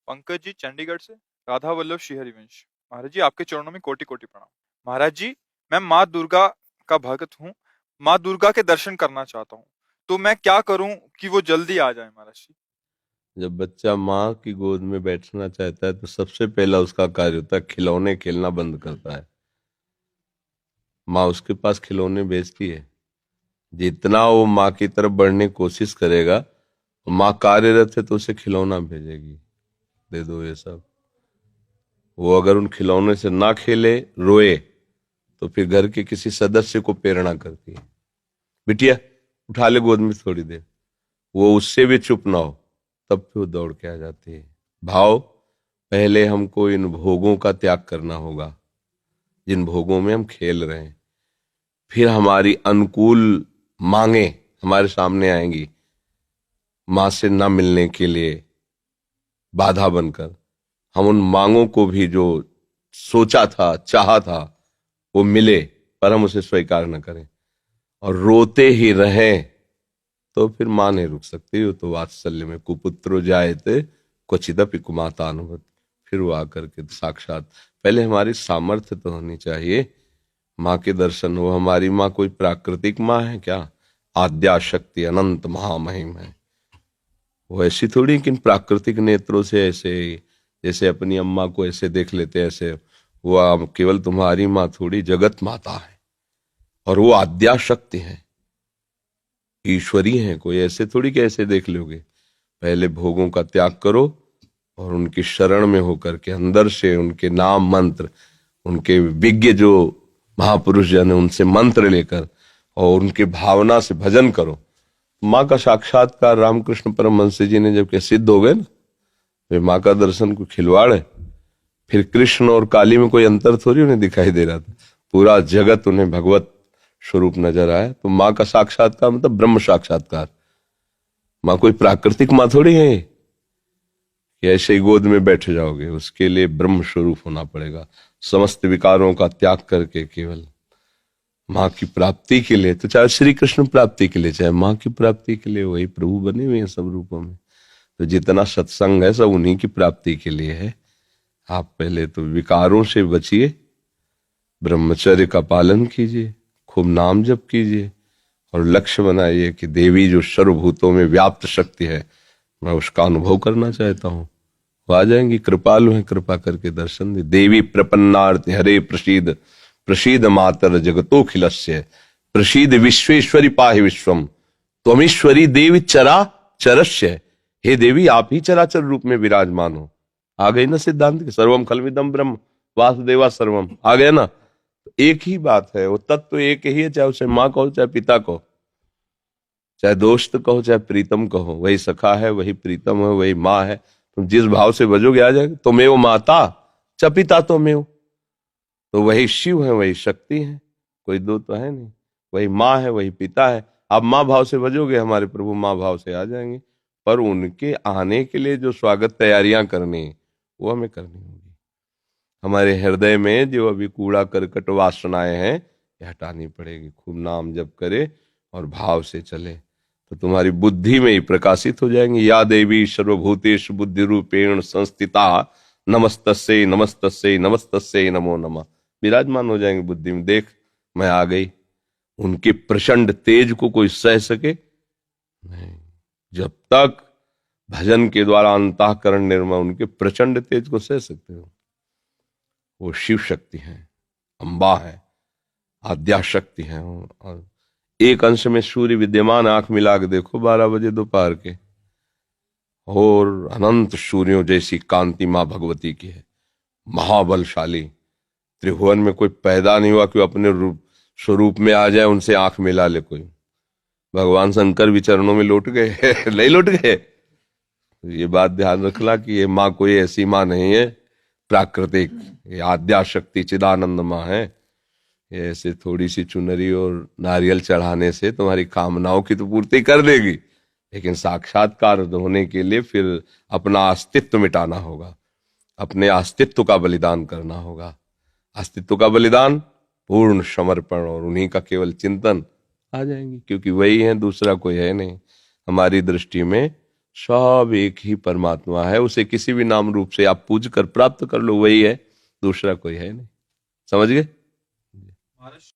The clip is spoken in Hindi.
पंकज जी चंडीगढ़ से। राधा वल्लभ श्री हरिवंश। महाराज जी आपके चरणों में कोटि कोटि प्रणाम। महाराज जी मैं माँ दुर्गा का भक्त हूँ। माँ दुर्गा के दर्शन करना चाहता हूँ, तो मैं क्या करूँ कि वो जल्दी आ जाए महाराज जी। जब बच्चा माँ की गोद में बैठना चाहता है तो सबसे पहला उसका कार्य होता है खिलौने खेलना बंद करता है। माँ उसके पास खिलौने भेजती है। जितना वो माँ की तरफ बढ़ने की कोशिश करेगा, तो माँ कार्यरत है तो उसे खिलौना भेजेगी, दे दो ये सब। वो अगर उन खिलौने से ना खेले, रोए, तो फिर घर के किसी सदस्य को प्रेरणा करती है, बिटिया उठा ले गोद में थोड़ी देर। वो उससे भी चुप ना हो, तब फिर वो दौड़ के आ जाती है। भाव, पहले हमको इन भोगों का त्याग करना होगा जिन भोगों में हम खेल रहे हैं। फिर हमारी अनुकूल मांगे हमारे सामने आएंगी, मां से ना मिलने के लिए बाधा बनकर। हम उन मांगों को भी जो सोचा था, चाहा था, वो मिले, पर हम उसे स्वीकार न करें और रोते ही रहें, तो फिर मां नहीं रुक सकती। वो तो वात्सल्य में कुपुत्रो जायते क्वचिदपि कुमाता अनुभव। फिर वो आकर के साक्षात, पहले हमारी सामर्थ्य तो होनी चाहिए माँ के दर्शन हो। हमारी माँ कोई प्राकृतिक माँ है क्या? आद्या शक्ति अनंत महामहिम है। वो ऐसी थोड़ी कि प्राकृतिक नेत्रों से ऐसे, जैसे अपनी अम्मा को ऐसे देख लेते हैं ऐसे। वो केवल तुम्हारी माँ थोड़ी, जगत माता है और वो आद्या शक्ति है, ईश्वरी है। कोई ऐसे थोड़ी कि ऐसे देख लोगे। पहले भोगों का त्याग करो और उनकी शरण में होकर के अंदर से उनके नाम मंत्र, उनके विज्ञ जो महापुरुष जन है उनसे मंत्र लेकर और उनके भावना से भजन करो। माँ का साक्षात्कार रामकृष्ण परमहंस जी ने जब के सिद्ध हो गए ना, वे माँ का दर्शन को खिलवाड़ है। फिर कृष्ण और काली में कोई अंतर थोड़ी उन्हें दिखाई दे रहा था, पूरा जगत उन्हें भगवत स्वरूप नजर आया। तो माँ का साक्षात्कार मतलब ब्रह्म साक्षात्कार। माँ कोई प्राकृतिक माँ थोड़ी है कि ऐसे ही गोद में बैठ जाओगे। उसके लिए ब्रह्म स्वरूप होना पड़ेगा, समस्त विकारों का त्याग करके केवल माँ की प्राप्ति के लिए। तो चाहे श्री कृष्ण प्राप्ति के लिए, चाहे माँ की प्राप्ति के लिए, वही प्रभु बने हुए हैं सब रूपों में। तो जितना सत्संग है सब उन्हीं की प्राप्ति के लिए है। आप पहले तो विकारों से बचिए, ब्रह्मचर्य का पालन कीजिए, खूब नाम जप कीजिए और लक्ष्य बनाइए कि देवी जो सर्वभूतों में व्याप्त शक्ति है, मैं उसका अनुभव करना चाहता हूँ। वो आ जाएंगी, कृपालु हैं, कृपा करके दर्शन दे। देवी प्रपन्नार्थ हरे प्रसीद, प्रसीद मातर जगतोखिलस्य, प्रसीद विश्वेश्वरी पाहि विश्वम, त्वमीश्वरी देवी चरा चरस्य। हे देवी आप ही चराचर रूप में विराजमान हो। आ गई ना सिद्धांत के सर्वम खलविदम ब्रह्म वासुदेवा सर्वम, आ गया ना। एक ही बात है, वो तत्व तो एक ही है, चाहे उसे माँ कहो चाहे पिता कहो, चाहे दोस्त कहो चाहे प्रीतम कहो। वही सखा है, वही प्रीतम है, वही माँ है। तुम जिस भाव से बजोगे आ जाएगा। तुम्हें वो माता च पिता तो में हो, तो वही शिव है, वही शक्ति है, कोई दो तो है नहीं। वही माँ है, वही पिता है। आप माँ भाव से बजोगे, हमारे प्रभु माँ भाव से आ जाएंगे। पर उनके आने के लिए जो स्वागत तैयारियां करनी वो हमें करनी होगी। हमारे हृदय में जो अभी कूड़ा करकट वासनाएं हैं ये हटानी पड़ेगी। खूब नाम जप करे और भाव से चले तो तुम्हारी बुद्धि में ही प्रकाशित हो जाएंगी। या देवी सर्वभूतेषु बुद्धि रूपेण संस्थिता नमस्तस्यै नमस्तस्यै नमस्तस्यै नमो नमः। विराजमान हो जाएंगे बुद्धि में। देख मैं आ गई। उनके प्रचंड तेज को कोई सह सके नहीं। जब तक भजन के द्वारा अंतःकरण निर्मल, उनके प्रचंड तेज को सह सकते हो। वो शिव शक्ति है, अम्बा है, आद्या शक्ति है। और एक अंश में सूर्य विद्यमान, आंख मिला के देखो 12 बजे दोपहर के, और अनंत सूर्यों जैसी कांति मां भगवती की है, महाबलशाली। त्रिभुवन में कोई पैदा नहीं हुआ कि अपने रूप स्वरूप में आ जाए, उनसे आंख मिला ले कोई। भगवान शंकर भी चरणों में लौट गए नहीं लौट गए। ये बात ध्यान रखना कि ये माँ कोई ऐसी माँ नहीं है प्राकृतिक, ये आद्या शक्ति चिदानंद माँ है। ये ऐसे थोड़ी सी चुनरी और नारियल चढ़ाने से तुम्हारी कामनाओं की तो पूर्ति कर देगी, लेकिन साक्षात्कार होने के लिए फिर अपना अस्तित्व मिटाना होगा, अपने अस्तित्व का बलिदान करना होगा। अस्तित्व का बलिदान, पूर्ण समर्पण और उन्हीं का केवल चिंतन, आ जाएंगी। क्योंकि वही है, दूसरा कोई है नहीं हमारी दृष्टि में। सब एक ही परमात्मा है, उसे किसी भी नाम रूप से आप पूज कर प्राप्त कर लो, वही है, दूसरा कोई है नहीं। समझ गए? महाराज